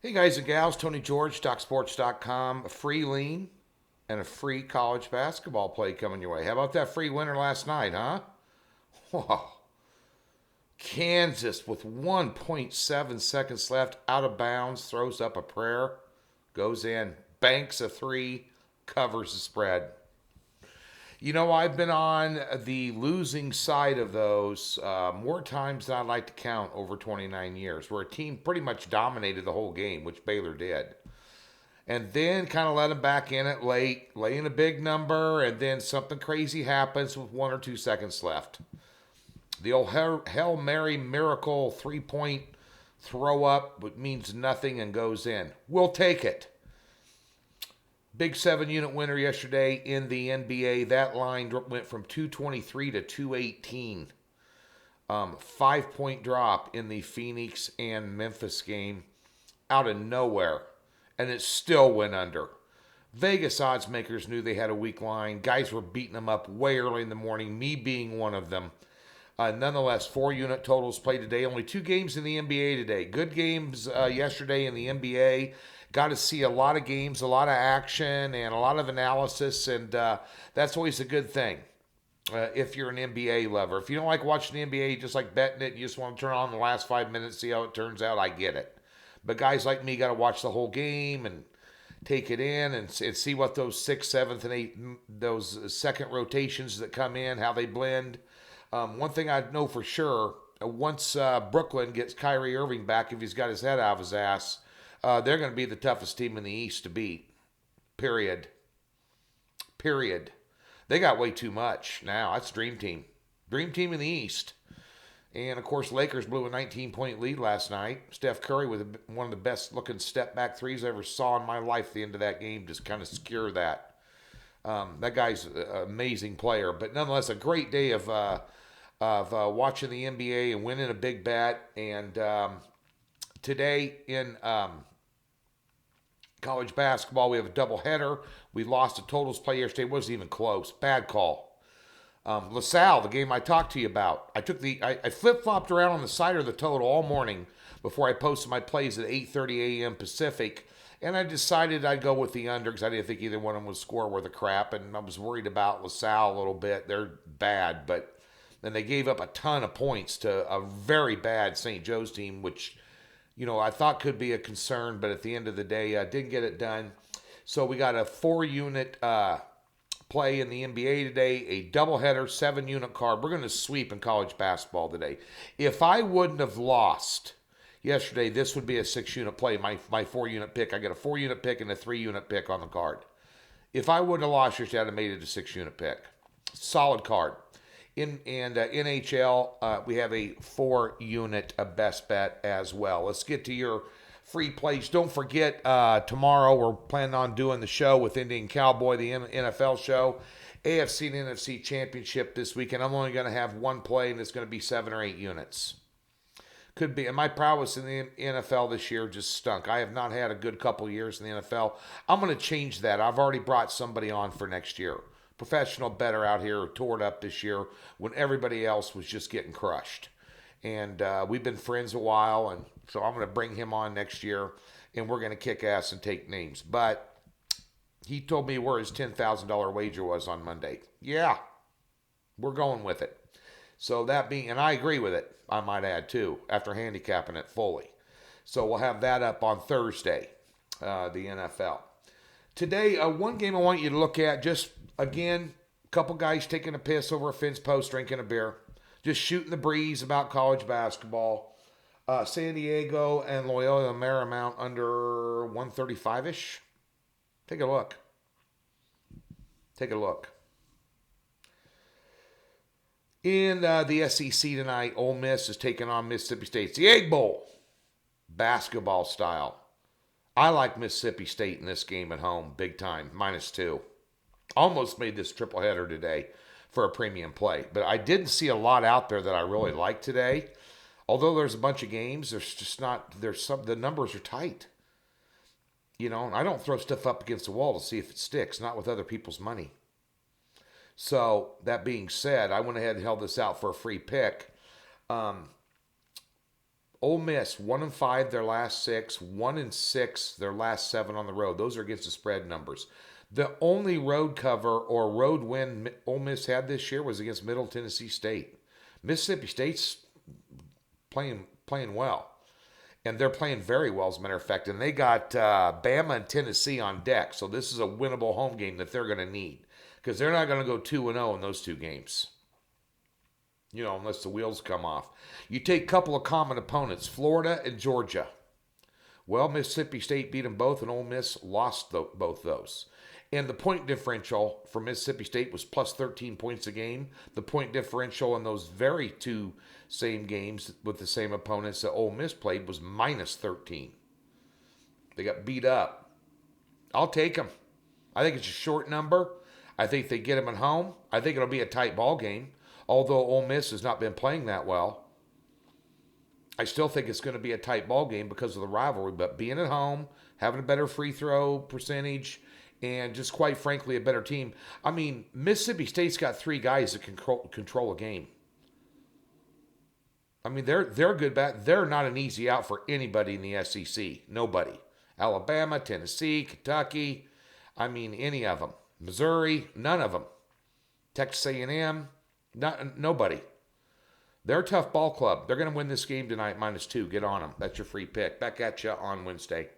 Hey guys and gals, Tony George, DocSports.com. A free lean and a free college basketball play coming your way. How about that free winner last night, huh? Whoa. Kansas with 1.7 seconds left, out of bounds, throws up a prayer, goes in, banks a three, covers the spread. I've been on the losing side of those more times than I'd like to count over 29 years, where a team pretty much dominated the whole game, which Baylor did. And then kind of let them back in it late, laying a big number, and then something crazy happens with 1 or 2 seconds left. The old Hail Mary miracle 3-point throw up means nothing and goes in. We'll take it. Big 7-unit winner yesterday in the NBA. That line went from 223 to 218. 5-point drop in the Phoenix and Memphis game out of nowhere. And it still went under. Vegas odds makers knew they had a weak line. Guys were beating them up way early in the morning, me being one of them. Nonetheless, 4-unit totals played today. Only 2 games in the NBA today. Good games yesterday in the NBA. Got to see a lot of games, a lot of action, and a lot of analysis, and that's always a good thing if you're an NBA lover. If you don't like watching the NBA, you just like betting it, you just want to turn on the last 5 minutes, see how it turns out, I get it. But guys like me got to watch the whole game and take it in and see what those 6th, 7th, and 8th, those second rotations that come in, how they blend. One thing I know for sure, once Brooklyn gets Kyrie Irving back, if he's got his head out of his ass, they're going to be the toughest team in the East to beat. Period. Period. They got way too much now. That's Dream Team. Dream Team in the East. And, of course, Lakers blew a 19-point lead last night. Steph Curry with one of the best-looking step-back threes I ever saw in my life at the end of that game. Just kind of secure that. That guy's an amazing player. But, nonetheless, a great day of watching the NBA and winning a big bet. And today in college basketball, we have a doubleheader. We lost a totals play yesterday. It wasn't even close. Bad call. LaSalle, the game I talked to you about. I flip-flopped around on the side of the total all morning before I posted my plays at 8:30 a.m. Pacific. And I decided I'd go with the under because I didn't think either one of them would score worth a crap. And I was worried about LaSalle a little bit. They're bad, but then they gave up a ton of points to a very bad St. Joe's team, which, I thought could be a concern, but at the end of the day, didn't get it done. So we got a 4-unit play in the NBA today, a doubleheader, 7-unit card. We're going to sweep in college basketball today. If I wouldn't have lost yesterday, this would be a 6-unit play. My 4-unit pick. I got a 4-unit pick and a 3-unit pick on the card. If I wouldn't have lost yesterday, I'd have made it a 6-unit pick. Solid card. In NHL, we have a 4-unit best bet as well. Let's get to your free plays. Don't forget, tomorrow we're planning on doing the show with Indian Cowboy, the NFL show. AFC and NFC Championship this weekend. I'm only going to have one play, and it's going to be 7 or 8 units. Could be. And my prowess in the NFL this year just stunk. I have not had a good couple years in the NFL. I'm going to change that. I've already brought somebody on for next year. Professional bettor out here tore it up this year when everybody else was just getting crushed. And we've been friends a while, and so I'm going to bring him on next year, and we're going to kick ass and take names. But he told me where his $10,000 wager was on Monday. Yeah, we're going with it. So that being, and I agree with it, I might add too, after handicapping it fully. So we'll have that up on Thursday, the NFL. Today, one game I want you to look at, just, again, a couple guys taking a piss over a fence post, drinking a beer. Just shooting the breeze about college basketball. San Diego and Loyola Marymount under 135-ish. Take a look. Take a look. In the SEC tonight, Ole Miss is taking on Mississippi State. It's the Egg Bowl. Basketball style. I like Mississippi State in this game at home. Big time. -2. Almost made this triple header today for a premium play. But I didn't see a lot out there that I really liked today. Although there's a bunch of games, there's just not, the numbers are tight. And I don't throw stuff up against the wall to see if it sticks, not with other people's money. So, that being said, I went ahead and held this out for a free pick. Ole Miss 1-5 their last 6, 1-6 their last 7 on the road. Those are against the spread numbers. The only road cover or road win Ole Miss had this year was against Middle Tennessee State. Mississippi State's playing well, and they're playing very well, as a matter of fact. And they got Bama and Tennessee on deck, so this is a winnable home game that they're going to need because they're not going to go 2-0 in those 2 games. Unless the wheels come off. You take a couple of common opponents, Florida and Georgia. Well, Mississippi State beat them both, and Ole Miss lost both those. And the point differential for Mississippi State was plus 13 points a game. The point differential in those very 2 same games with the same opponents that Ole Miss played was minus 13. They got beat up. I'll take them. I think it's a short number. I think they get them at home. I think it'll be a tight ball game. Although Ole Miss has not been playing that well, I still think it's going to be a tight ball game because of the rivalry. But being at home, having a better free throw percentage, and just quite frankly a better team. I mean, Mississippi State's got 3 guys that can control a game. I mean, they're good back. They're not an easy out for anybody in the SEC. Nobody. Alabama, Tennessee, Kentucky. I mean, any of them. Missouri, none of them. Texas A&M. Nobody. They're a tough ball club. They're going to win this game tonight, -2. Get on them. That's your free pick. Back at you on Wednesday.